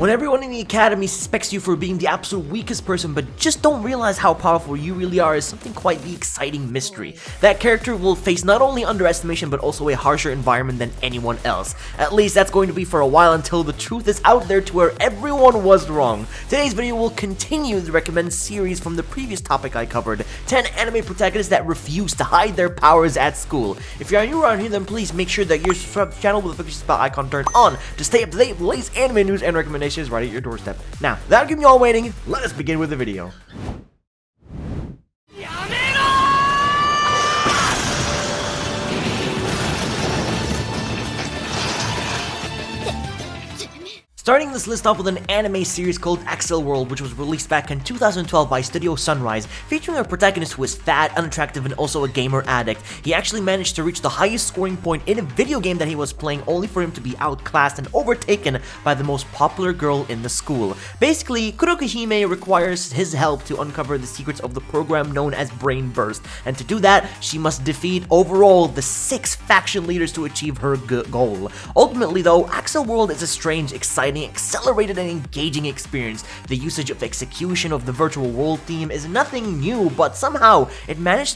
When everyone in the academy suspects you for being the absolute weakest person but just don't realize how powerful you really are is something quite the exciting mystery. That character will face not only underestimation but also a harsher environment than anyone else. At least that's going to be for a while until the truth is out there to where everyone was wrong. Today's video will continue the recommended series from the previous topic I covered, 10 anime protagonists that refuse to hide their powers at school. If you're new around here, then please make sure that you're subscribed to the channel with the notification bell icon turned on to stay up to date with the latest anime news and recommendations right at your doorstep. Now, without keeping you all waiting, let us begin with the video. Starting this list off with an anime series called Accel World, which was released back in 2012 by Studio Sunrise, featuring a protagonist who is fat, unattractive, and also a gamer addict. He actually managed to reach the highest scoring point in a video game that he was playing, only for him to be outclassed and overtaken by the most popular girl in the school. Basically, Kurokuhime requires his help to uncover the secrets of the program known as Brain Burst, and to do that, she must defeat overall the 6 faction leaders to achieve her goal. Ultimately though, Accel World is a strange, exciting, accelerated and engaging experience. The usage of execution of the virtual world theme is nothing new, but somehow it manages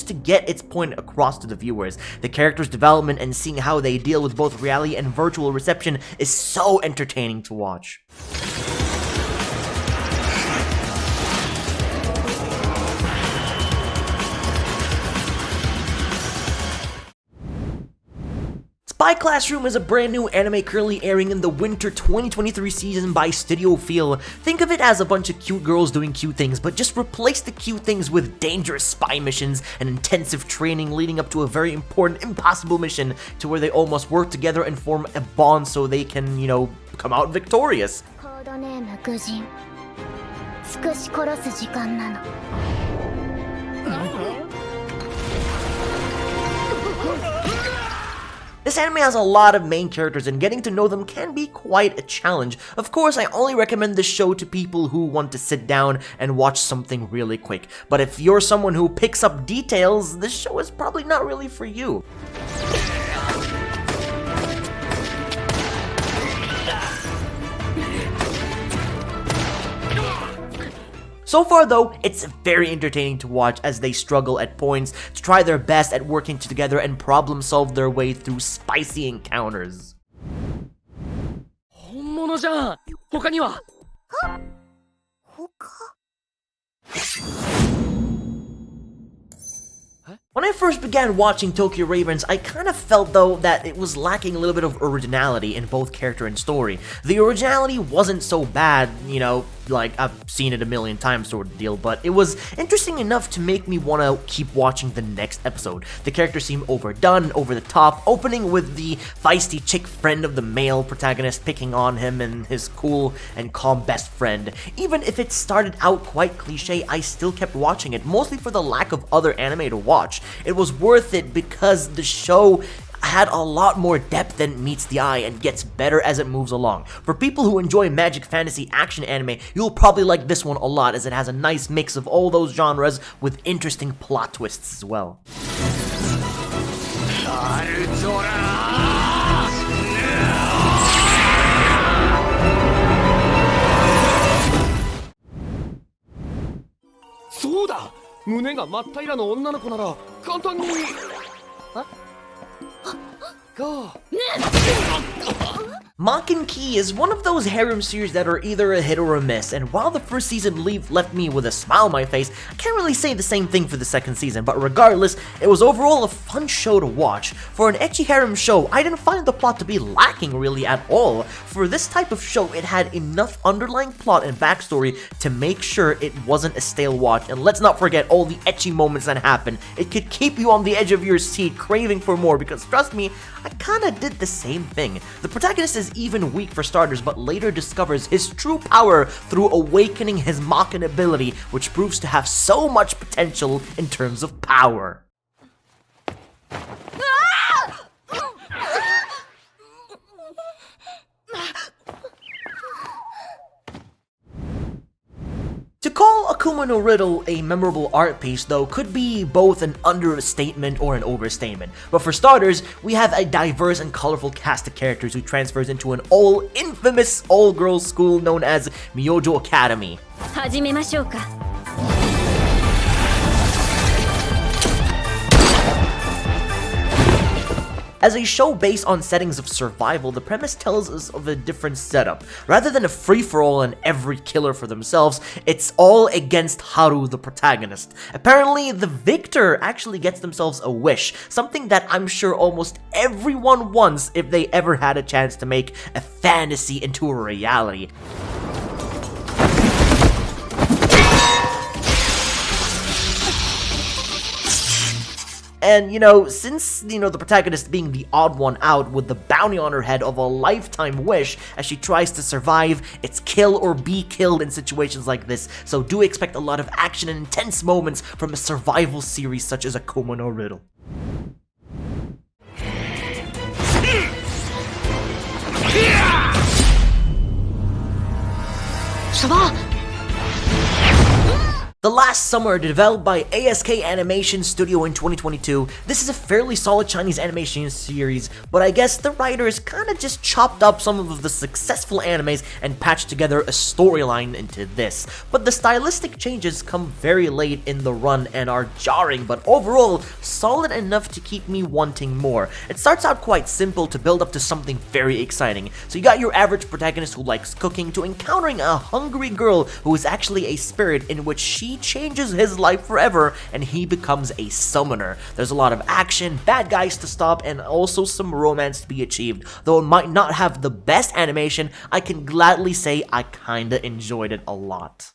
to get its point across to the viewers. The characters' development and seeing how they deal with both reality and virtual reception is so entertaining to watch. Spy Classroom is a brand new anime currently airing in the winter 2023 season by Studio Feel. Think of it as a bunch of cute girls doing cute things, but just replace the cute things with dangerous spy missions and intensive training leading up to a very important, impossible mission to where they almost work together and form a bond so they can, come out victorious. This anime has a lot of main characters and getting to know them can be quite a challenge. Of course, I only recommend this show to people who want to sit down and watch something really quick. But if you're someone who picks up details, this show is probably not really for you. So far though, it's very entertaining to watch as they struggle at points to try their best at working together and problem solve their way through spicy encounters. When I first began watching Tokyo Ravens, I kind of felt though that it was lacking a little bit of originality in both character and story. The originality wasn't so bad, like I've seen it a million times sort of deal, but it was interesting enough to make me want to keep watching the next episode. The characters seem overdone, over the top, opening with the feisty chick friend of the male protagonist picking on him and his cool and calm best friend. Even if it started out quite cliche, I still kept watching it, mostly for the lack of other anime to watch. It was worth it because the show had a lot more depth than meets the eye and gets better as it moves along. For people who enjoy magic fantasy action anime, you'll probably like this one a lot as it has a nice mix of all those genres with interesting plot twists as well. Makin Key is one of those harem series that are either a hit or a miss, and while the first season left me with a smile on my face, I can't really say the same thing for the second season, but regardless, it was overall a fun show to watch. For an ecchi harem show, I didn't find the plot to be lacking really at all. For this type of show, it had enough underlying plot and backstory to make sure it wasn't a stale watch, and let's not forget all the ecchi moments that happen. It could keep you on the edge of your seat craving for more, because trust me, I kinda did the same thing. The protagonist is even weak for starters, but later discovers his true power through awakening his Makin ability, which proves to have so much potential in terms of power. To call a Akuma no Riddle, a memorable art piece though, could be both an understatement or an overstatement. But for starters, we have a diverse and colorful cast of characters who transfers into an all-infamous all-girls school known as Myojo Academy. 始めましょうか。As a show based on settings of survival, the premise tells us of a different setup. Rather than a free-for-all and every killer for themselves, it's all against Haru, the protagonist. Apparently, the victor actually gets themselves a wish, something that I'm sure almost everyone wants if they ever had a chance to make a fantasy into a reality. And, since, the protagonist being the odd one out with the bounty on her head of a lifetime wish as she tries to survive, it's kill or be killed in situations like this, so do expect a lot of action and intense moments from a survival series such as Akuma no Riddle. The Last Summer, developed by ASK Animation Studio in 2022, this is a fairly solid Chinese animation series, but I guess the writers kinda just chopped up some of the successful animes and patched together a storyline into this. But the stylistic changes come very late in the run and are jarring, but overall, solid enough to keep me wanting more. It starts out quite simple to build up to something very exciting. So you got your average protagonist who likes cooking to encountering a hungry girl who is actually a spirit in which she changes his life forever and he becomes a summoner. There's a lot of action, bad guys to stop, and also some romance to be achieved. Though it might not have the best animation, I can gladly say I kinda enjoyed it a lot.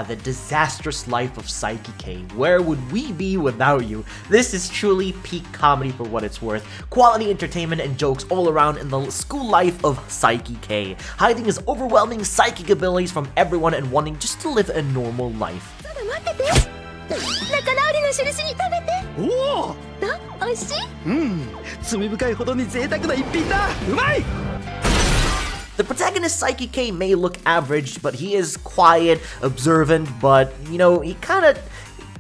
The disastrous life of Saiki K. Where would we be without you? This is truly peak comedy for what it's worth. Quality entertainment and jokes all around in the school life of Saiki K, hiding his overwhelming psychic abilities from everyone and wanting just to live a normal life. The protagonist Saiki K may look average, but he is quiet, observant, but, he kinda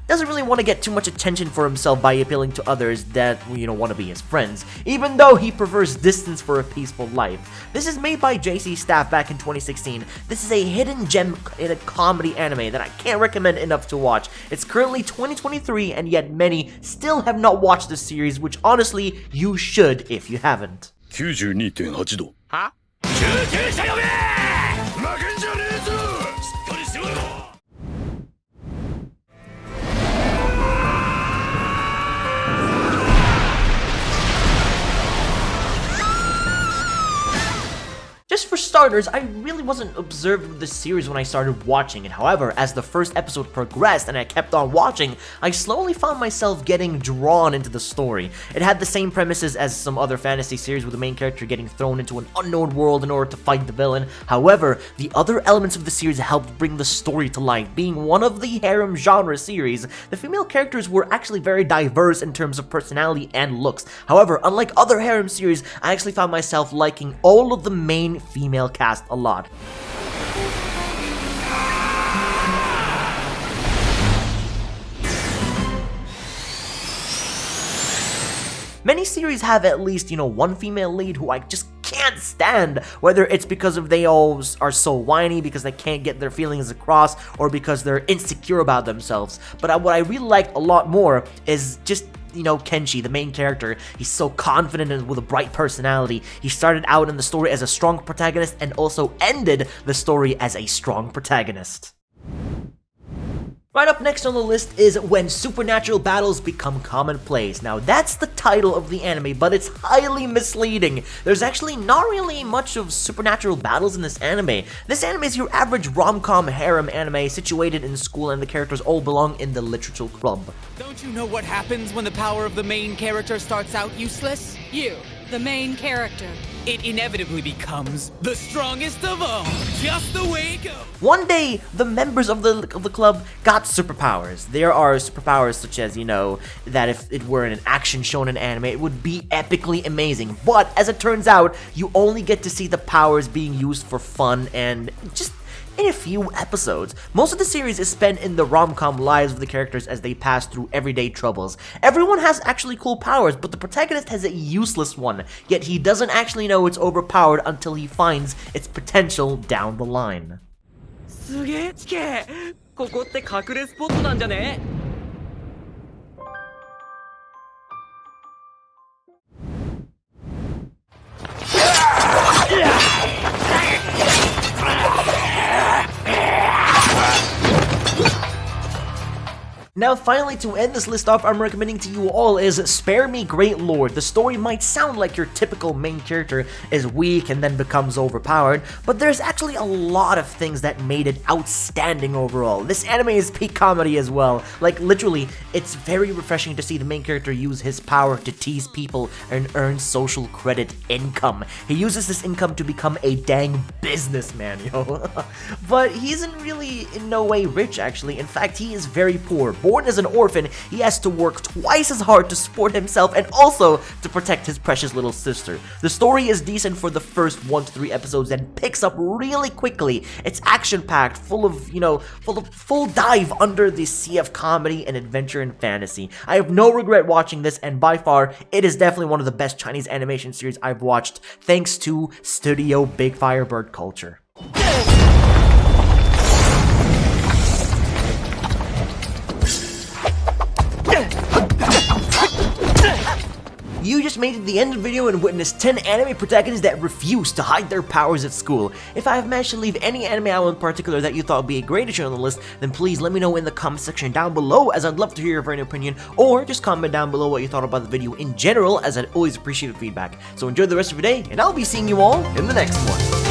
doesn't really want to get too much attention for himself by appealing to others that, want to be his friends, even though he prefers distance for a peaceful life. This is made by JC Staff back in 2016. This is a hidden gem in a comedy anime that I can't recommend enough to watch. It's currently 2023, and yet many still have not watched the series, which honestly, you should if you haven't. 92.8 度。は？救急車呼べ！負けんじゃねえぞ！しっかりしろよ！ Just for starters, I really wasn't observed with this series when I started watching it. However, as the first episode progressed and I kept on watching, I slowly found myself getting drawn into the story. It had the same premises as some other fantasy series with the main character getting thrown into an unknown world in order to fight the villain. However, the other elements of the series helped bring the story to life. Being one of the harem genre series, the female characters were actually very diverse in terms of personality and looks. However, unlike other harem series, I actually found myself liking all of the main female cast a lot. Many series have at least, one female lead who I just can't stand, whether it's because of they all are so whiny because they can't get their feelings across or because they're insecure about themselves. But what I really liked a lot more is just Kenshi, the main character. He's so confident and with a bright personality. He started out in the story as a strong protagonist and also ended the story as a strong protagonist. Right up next on the list is When Supernatural Battles Become Commonplace. Now that's the title of the anime, but it's highly misleading. There's actually not really much of supernatural battles in this anime. This anime is your average rom-com harem anime situated in school and the characters all belong in the literature club. Don't you know what happens when the power of the main character starts out useless? You, the main character, it inevitably becomes the strongest of all. Just the way it goes. One day, the members of the club got superpowers. There are superpowers such as, that if it were in an action shonen anime, it would be epically amazing. But as it turns out, you only get to see the powers being used for fun and just in a few episodes. Most of the series is spent in the rom-com lives of the characters as they pass through everyday troubles. Everyone has actually cool powers, but the protagonist has a useless one, yet he doesn't actually know it's overpowered until he finds its potential down the line. すげえチケここって隠れスポットなんじゃねNow finally, to end this list off, I'm recommending to you all is Spare Me Great Lord. The story might sound like your typical main character is weak and then becomes overpowered, but there's actually a lot of things that made it outstanding overall. This anime is peak comedy as well. Like literally, it's very refreshing to see the main character use his power to tease people and earn social credit income. He uses this income to become a dang businessman, yo. But he isn't really in no way rich actually. In fact, he is very poor. Born as an orphan, he has to work twice as hard to support himself and also to protect his precious little sister. The story is decent for the first 1 to 3 episodes and picks up really quickly. It's action-packed, full of full dive under the sea of comedy and adventure and fantasy. I have no regret watching this, and by far, it is definitely one of the best Chinese animation series I've watched, thanks to Studio Big Firebird Culture. You just made it to the end of the video and witnessed 10 anime protagonists that refuse to hide their powers at school. If I have managed to leave any anime out in particular that you thought would be a great addition on the list, then please let me know in the comment section down below, as I'd love to hear your very opinion, or just comment down below what you thought about the video in general, as I'd always appreciate feedback. So enjoy the rest of your day, and I'll be seeing you all in the next one.